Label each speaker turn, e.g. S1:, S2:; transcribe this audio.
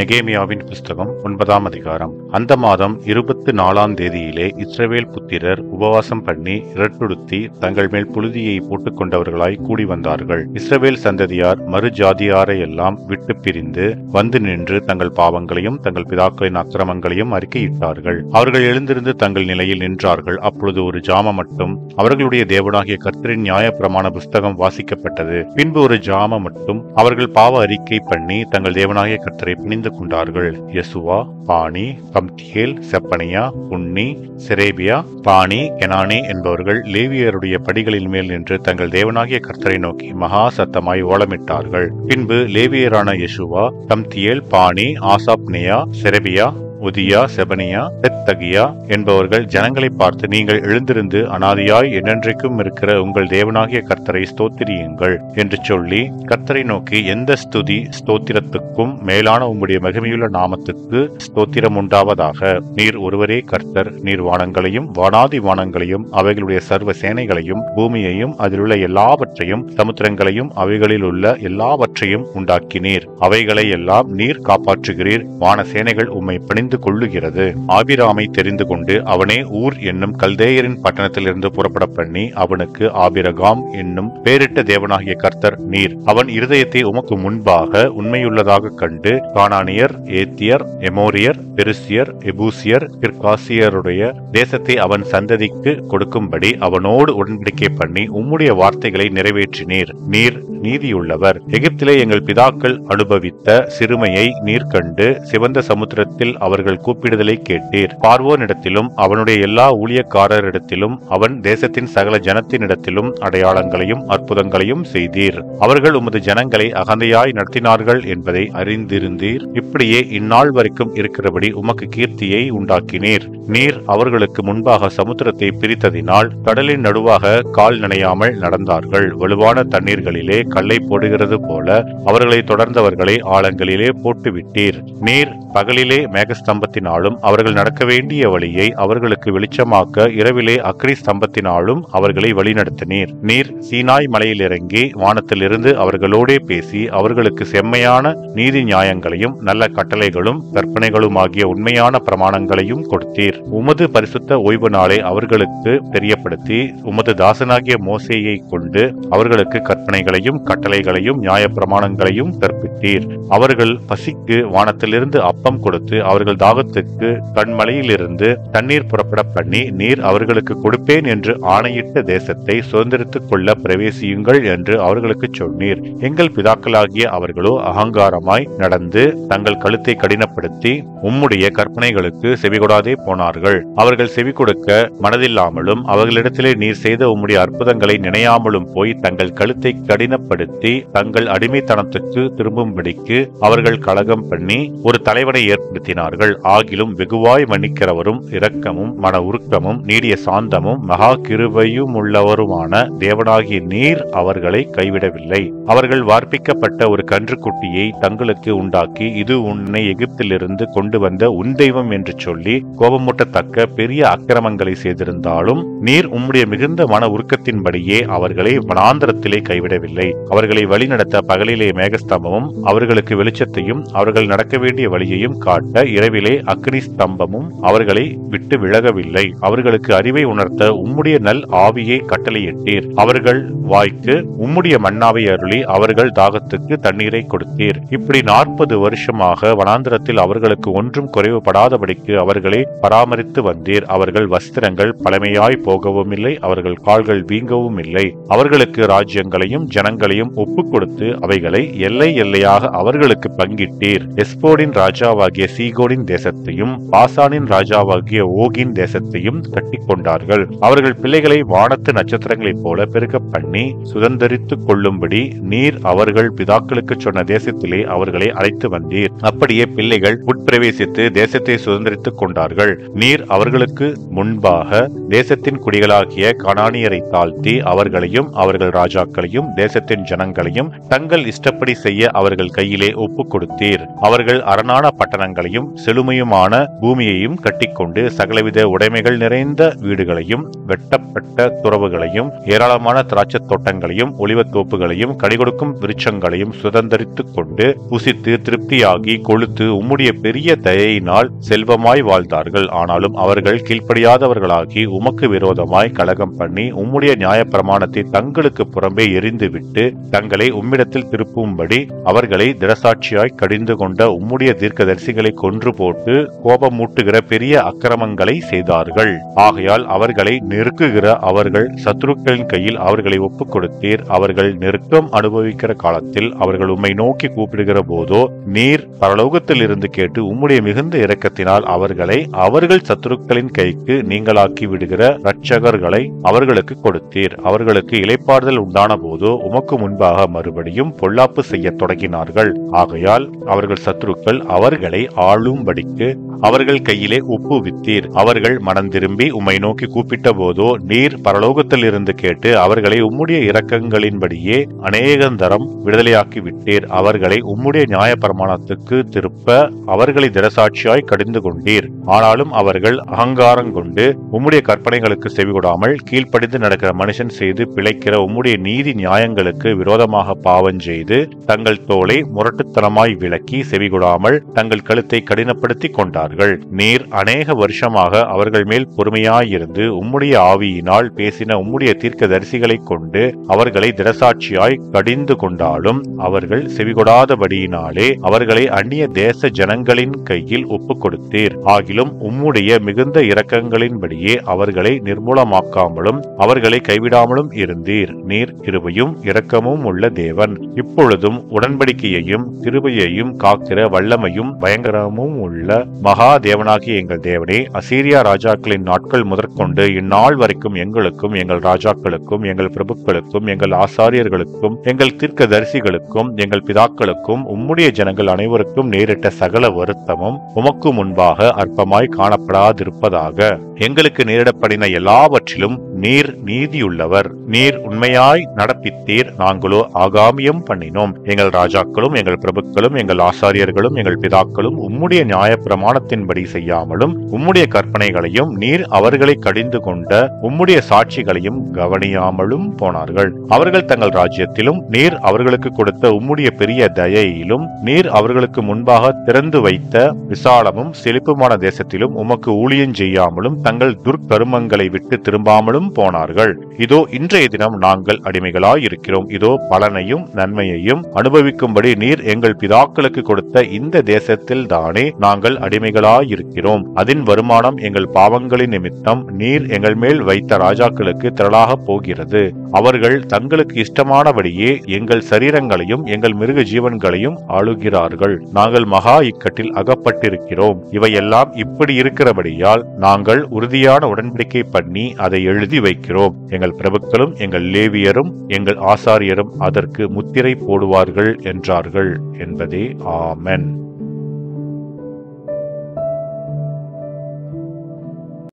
S1: நெகேமியாவின் புஸ்தகம் 9ஆம் அதிகாரம். அந்த மாதம் 24ஆம் தேதியிலே இஸ்ரவேல் புத்திரர் உபவாசம் பண்ணி இரட்டுடுத்தி தங்கள் மேல் புழுதியை போட்டுக் கொண்டவர்களாய் கூடி வந்தார்கள். இஸ்ரவேல் சந்ததியார் மறு ஜாதியாரை எல்லாம் விட்டு பிரிந்து வந்து நின்று தங்கள் பாவங்களையும் தங்கள் பிதாக்களின் அக்கிரமங்களையும் அறிக்கையிட்டார்கள். அவர்கள் எழுந்திருந்து தங்கள் நிலையில் நின்றார்கள். அப்பொழுது ஒரு ஜாம மட்டும் அவர்களுடைய தேவனாகிய கர்த்தரின் நியாய பிரமாண புஸ்தகம் வாசிக்கப்பட்டது. பின்பு ஒரு ஜாம மட்டும் அவர்கள் பாவ அறிக்கை பண்ணி தங்கள் தேவனாகிய கர்த்தரை பணிந்து கொண்டார்கள். யெசுவா, பானி, கம்தியேல், செப்பனியா, புன்னி, செரேபியா, பானி, கெனானி என்பவர்கள் லேவியருடைய படிகளின் மேல் நின்று தங்கள் தேவனாகிய கர்த்தரை நோக்கி மகா சத்தமாய் ஓலமிட்டார்கள். பின்பு லேவியரான யெசுவா, கம்தியேல், பானி, ஆசாப்னியா, செரேபியா, உதியா, செபனியா, பெத்தகியா என்பவர்கள் ஜனங்களை பார்த்து, நீங்கள் எழுந்திருந்து அனாதியாய் என்றென்றைக்கும் இருக்கிற உங்கள் தேவனாகிய கர்த்தரை ஸ்தோத்திரியுங்கள் என்று சொல்லி கர்த்தரை நோக்கி, எந்த ஸ்துதி ஸ்தோத்திரத்துக்கும் மேலான உம்முடைய மகிமையுள்ள நாமத்துக்கு ஸ்தோத்திரம் உண்டாவதாக. நீர் ஒருவரே கர்த்தர். நீர் வானங்களையும் வானாதி வானங்களையும் அவைகளுடைய சர்வ சேனைகளையும் பூமியையும் அதிலுள்ள எல்லாவற்றையும் சமுத்திரங்களையும் அவைகளில் உள்ள எல்லாவற்றையும் உண்டாக்கினீர். அவைகளை எல்லாம் நீர் காப்பாற்றுகிறீர். வான சேனைகள் உம்மை பணிந்து கொள்ளுகிறது. ஆபிராமை தெரிந்து கொண்டு அவனே ஊர் என்னும் கல்தேயரின் பட்டணத்திலிருந்து புறப்பட பண்ணி அவனுக்கு ஆபிரகாம் என்னும் பேரிட்ட தேவனாகிய கர்த்தர் நீர். அவன் இருதயத்தை உமக்கு முன்பாக உண்மையுள்ளதாக கண்டு கானானியர், ஏத்தியர், எமோரியர், பெருசியர், எபூசியர், கிர்காசியருடைய தேசத்தை அவன் சந்ததிக்கு கொடுக்கும்படி அவனோடு உடன்படிக்கை பண்ணி உம்முடைய வார்த்தைகளை நிறைவேற்றினீர். நீர் நீதியுள்ளவர். எகிப்திலே எங்கள் பிதாக்கள் அனுபவித்த சிறுமையை நீர் கண்டு சிவந்த சமுத்திரத்தில் அவர்கள் கூப்பிடுதலை கேட்டீர். பார்வோனிடத்திலும் அவனுடைய எல்லா ஊழியக்காரரிடத்திலும் அவன் தேசத்தின் சகல ஜனத்தினிடத்திலும் அடையாளங்களையும் அற்புதங்களையும் செய்தீர். அவர்கள் உமது ஜனங்களை அகந்தையாய் நடத்தினார்கள் என்பதை அறிந்திருந்தீர். இப்படியே இந்நாள் வரைக்கும் இருக்கிறபடி உமக்கு கீர்த்தியை உண்டாக்கினீர். நீர் அவர்களுக்கு முன்பாக சமுத்திரத்தை பிரித்ததினால் கடலின் நடுவாக கால் நனையாமல் நடந்தார்கள். வலுவான தண்ணீர்களிலே கல்லை போடுகிறது போல அவர்களை தொடர்ந்தவர்களை ஆழங்களிலே போட்டுவிட்டீர். நீர் பகலிலே மேகஸ்தம்பத்தினாலும் அவர்கள் நடக்க வேண்டிய வழியை அவர்களுக்கு வெளிச்சமாக்க இரவிலே அக்னி ஸ்தம்பத்தினாலும் அவர்களை வழிநடத்தினீர். நீர் சீனாய் மலையில் இறங்கி வானத்திலிருந்து அவர்களோடே பேசி அவர்களுக்கு செம்மையான நீதி நியாயங்களையும் நல்ல கட்டளைகளும் கற்பனைகளும் ஆகிய உண்மையான பிரமாணங்களையும் கொடுத்தீர். உமது பரிசுத்த ஓய்வு நாளை அவர்களுக்கு தெரியப்படுத்தி உமது தாசனாகிய மோசேயை கொண்டு அவர்களுக்கு கற்பனைகளையும் கட்டளைகளையும் நியாய பிரமாணங்களையும் கற்பித்தீர். அவர்கள் பசிக்கு வானத்திலிருந்து அப்பம் கொடுத்து அவர்கள் தாகத்துக்கு கண்மலையிலிருந்து தண்ணீர் புறப்பட பண்ணி நீர் அவர்களுக்கு கொடுப்பேன் என்று ஆணையிட்ட தேசத்தை சுதந்திரித்துக் கொள்ள பிரவேசியுங்கள் என்று அவர்களுக்கு சொன்னீர். எங்கள் பிதாக்களாகிய அவர்களோ அகங்காரமாய் நடந்து தங்கள் கழுத்தை கடினப்படுத்தி உம்முடைய கற்பனைகளுக்கு செவிகொடாதே போனார்கள். அவர்கள் செவி கொடுக்க மனதில்லாமலும் அவர்களிடத்திலே நீர் செய்த உம்முடைய அற்புதங்களை நினையாமலும் போய் தங்கள் கழுத்தை கடினப்படுத்தி தங்கள் அடிமைத்தனத்துக்கு திரும்பும்படிக்கு அவர்கள் கலகம் பண்ணி ஒரு தலைவனை ஏற்படுத்தினார்கள். ஆகிலும் வெகுவாய் மன்னிக்கிறவரும் இரக்கமும் மன உருக்கமும் நீடிய சாந்தமும் மகா கிருபையும் உள்ளவருமான தேவனாகிய நீர் அவர்களை கைவிடவில்லை. அவர்கள் வார்ப்பிக்கப்பட்ட ஒரு கன்றுக்குட்டியை தங்களுக்கு உண்டாக்கி, இது உன்னை எகிப்திலிருந்து கொண்டு வந்த உன் தெய்வம் என்று சொல்லி கோபமூட்டத்தக்க பெரிய அக்கிரமங்களை செய்திருந்தாலும் நீர் உம்முடைய மிகுந்த மன உருக்கத்தின்படியே அவர்களை வனாந்தரத்திலே கைவிடவில்லை. அவர்களை வழிநடத்த பகலிலே மேகஸ்தம்பமும் அவர்களுக்கு வெளிச்சத்தையும் அவர்கள் நடக்க வேண்டிய வழியையும் காட்ட இரவிலே அக்னி ஸ்தம்பமும் அவர்களை விட்டு விலகவில்லை. அவர்களுக்கு அறிவை உணர்த்த உம்முடைய நல் ஆவியை கட்டளையிட்டீர். அவர்கள் வாய்க்கு உம்முடைய மன்னாவை அருளி அவர்கள் தாகத்துக்கு தண்ணீரை கொடுத்தீர். இப்படி 40 வருஷமாக வனாந்திரத்தில் அவர்களுக்கு ஒன்றும் குறைவுபடாதபடிக்கு அவர்களை பராமரித்து வந்தீர். அவர்கள் வஸ்திரங்கள் பழமையாய் போகவும் இல்லை, அவர்கள் கால்கள் வீங்கவும் இல்லை. அவர்களுக்கு ராஜ்யங்களையும் ஜனங்களையும் ஒப்புக் கொடுத்து அவைகளை எல்லை எல்லையாக அவர்களுக்கு பங்கிட்டீர். எஸ்போடின் ராஜாவாகிய சீகோனின் தேசத்தையும் பாசானின் ராஜாவாகிய ஓகின் தேசத்தையும் கட்டி கொண்டார்கள். அவர்கள் பிள்ளைகளை வானத்து நட்சத்திரங்களைப் போல பெருக்க பண்ணி சுதந்திரித்துக் கொள்ளும்படி நீர் அவர்கள் பிதாக்களுக்கு சொன்ன தேசத்திலே அவர்களை அழைத்து வந்தீர். அப்படியே பிள்ளைகள் உட்பிரவேசித்து தேசத்தை சுதந்திரித்துக் கொண்டார்கள். நீர் அவர்களுக்கு முன்பாக தேசத்தின் குடிகளாகிய கானானியரை தாழ்த்தி அவர்களையும் அவர்கள் ராஜாக்களையும் தேசத்தின் ஜனங்களையும் தங்கள் இஷ்டப்படி செய்ய அவர்கள் கையிலே ஒப்புக் கொடுத்தீர். அவர்கள் அரணான பட்டணங்களையும் செழுமையுமான பூமியையும் கட்டிக்கொண்டு சகலவித உடைமைகள் நிறைந்த வீடுகளையும் வெட்டப்பட்ட துறவுகளையும் ஏராளமான திராட்சை தோட்டங்களையும் ஒலிவத் தோப்புகளையும் கனிகொடுக்கும் விருட்சங்களையும் சுதந்தரித்துக் கொண்டு புசித்து திருப்தியாகி கொழுத்து உம்முடைய பெரிய தயையினால் செல்வமாய் வாழ்ந்தார்கள். ஆனாலும் அவர்கள் கீழ்ப்படியாதவர்களாகி உமக்கு விரோதமாய் கலகம் பண்ணி உம்முடைய நியாயப்பிரமாணத்தை தங்களுக்கு புறம்பே எரிந்துவிட்டு தங்களை உம்மிடத்தில் திருப்பும்படி அவர்களை திடசாட்சியாய் கடிந்து கொண்ட உம்முடைய தீர்க்கதரிசிகளை கொன்று போட்டு கோபமூட்டுகிற பெரிய அக்கிரமங்களை செய்தார்கள். ஆகையால் அவர்களை நெருக்குகிற அவர்கள் சத்துருக்களின் கையில் அவர்களை ஒப்புக் கொடுத்தீர். அவர்கள் நெருக்கம் அனுபவிக்கிற காலத்தில் அவர்கள் உம்மை நோக்கி கூப்பிடுகிற போதோ நீர் பரலோகத்தில் இருந்து கேட்டு உம்முடைய மிகுந்த இரக்கத்தினால் அவர்களை அவர்கள் சத்துருக்களின் கைக்கு நீங்களாக்கி விடுகிற இரட்சகர்களை அவர்களுக்கு கொடுத்தீர். அவர்களுக்கு இளைப்பாறுதல் உண்டான போதோ உமக்கு முன்பாக மறுபடியும் பொல்லாப்பு செய்ய தொடங்கினார்கள். ஆகையால் அவர்கள் சத்துருக்கள் அவர்களை ஆளும்படிக்கு அவர்கள் கையிலே ஒப்புவித்தீர். அவர்கள் மனம் திரும்பி உம்மை நோக்கி கூப்பிட்ட போதோ நீர் பரலோகத்தில் இருந்து கேட்டு அவர்களை உம்முடைய இரக்கங்களின்படியே அநேகந்தரம் விடுதலையாக்கி விட்டீர். அவர்களை உம்முடைய நியாயப்பிரமாணத்துக்கு திருப்ப அவர்களை திடசாட்சியாய் கடிந்து கொண்டீர். ஆனாலும் அவர்கள் அகங்காரம் கொண்டு உம்முடைய கற்பனைகளுக்கு செவிகொடாமல் கீழ்ப்படிந்து நடக்கிற மனுஷன் செய்து பிழைக்கிற உம்முடைய நீதி நியாயங்களுக்கு விரோதமாக பாவம் செய்து தங்கள் தோலை முரட்டுத்தனமாய் விலக்கி செவிகொடாமல் தங்கள் கழுத்தை கடினப்படுத்தி கொண்டார்கள். நீர் அநேக வருஷமாக அவர்கள் மேல் பொறுமையாயிருந்து உம்முடைய ஆவியினால் பேசின உம்முடைய தீர்க்கதரிசிகளை கொண்டு அவர்களை திடசாட்சியாய் கடிந்து கொண்டாலும் அவர்கள் செவிகொடாதபடியினாலே அவர்களை அந்நிய தேச ஜனங்களின் கையில் ஒப்புக் கொடுத்தீர். ஆகிலும் உம்முடைய மிகுந்த இரக்கங்களின்படியே அவர்களை நிர்மூலமாக்காமலும் அவர்களை கைவிடாமலும் இருந்தீர். நீர் கிருபையும் இரக்கமும் உள்ள தேவன். இப்பொழுதும் உடன்படிக்கையையும் கிருபையையும் காக்கிற வல்லமையும் பயங்கரமும் உள்ள மகா தேவனாகிய எங்கள் தேவனே, அசீரியா ராஜாக்களின் நாட்கள் முதற்கொண்டு இந்நாள் வரைக்கும் எங்களுக்கும் எங்கள் ராஜாக்களுக்கும் எங்கள் பிரபுக்களுக்கும் எங்கள் ஆசாரியர்களுக்கும் எங்கள் தீர்க்கதரிசிகளுக்கும் எங்கள் பிதாக்களுக்கும் உம்முடைய ஜனங்கள் அனைவருக்கும் நேரிட்ட சகல வருத்தமும் உமக்கு முன்பாக அற்பமாய் காணப்படாதிருப்பதாக. எங்களுக்கு நேரிடப்படின எல்லாவற்றிலும் நீர் நீதியுள்ளவர். நீர் உண்மையாய் நடப்பித்தீர். நாங்களோ ஆகாமியம் பண்ணினோம். எங்கள் ராஜாக்களும் எங்கள் பிரபுக்களும் எங்கள் ஆசாரியர்களும் எங்கள் பிதாக்களும் உம்முடைய நியாய பிரமாணத்தின்படி செய்யாமலும் உம்முடைய கற்பனைகளையும் நீர் அவர்களை கடிந்து கொண்ட உம்முடைய சாட்சிகளையும் கவனியாமலும் போனார்கள். அவர்கள் தங்கள் ராஜ்யத்திலும் நீர் அவர்களுக்கு கொடுத்த உம்முடைய பெரிய தயையிலும் நீர் அவர்களுக்கு முன்பாக திறந்து வைத்த விசாலமும் செழிப்புமான தேசத்திலும் உமக்கு ஊழியம் செய்யாமலும் தங்கள் துர்க்கருமங்களை விட்டு திரும்பாமலும் போனார்கள். இதோ இன்றைய தினம் நாங்கள் அடிமைகளாயிருக்கிறோம். இதோ பலனையும் நன்மையையும் அனுபவிக்கும்படி நீர் எங்கள் பிதாக்களுக்கு கொடுத்த இந்த தேசத்தில் தானே நாங்கள் அடிமைகளாயிருக்கிறோம். அதன் வருமானம் எங்கள் பாவங்களின் நிமித்தம் நீர் எங்கள் மேல் வைத்த ராஜாக்களுக்கு திரளாக போகிறது. அவர்கள் தங்களுக்கு இஷ்டமானபடியே எங்கள் சரீரங்களையும் எங்கள் மிருக ஜீவன்களையும் ஆளுகிறார்கள். நாங்கள் மகா இக்கட்டில் அகப்பட்டிருக்கிறோம். இவையெல்லாம் இப்படி இருக்கிறபடியால் நாங்கள் உறுதியான உடன்படிக்கை பண்ணி அதை எழுதி வைக்கிறோம். எங்கள் பிரபுக்களும் எங்கள் லேவியரும் எங்கள் ஆசாரியரும் அதற்கு முத்திரை போடுவார்கள் என்றார்கள் என்பதே. ஆமென்.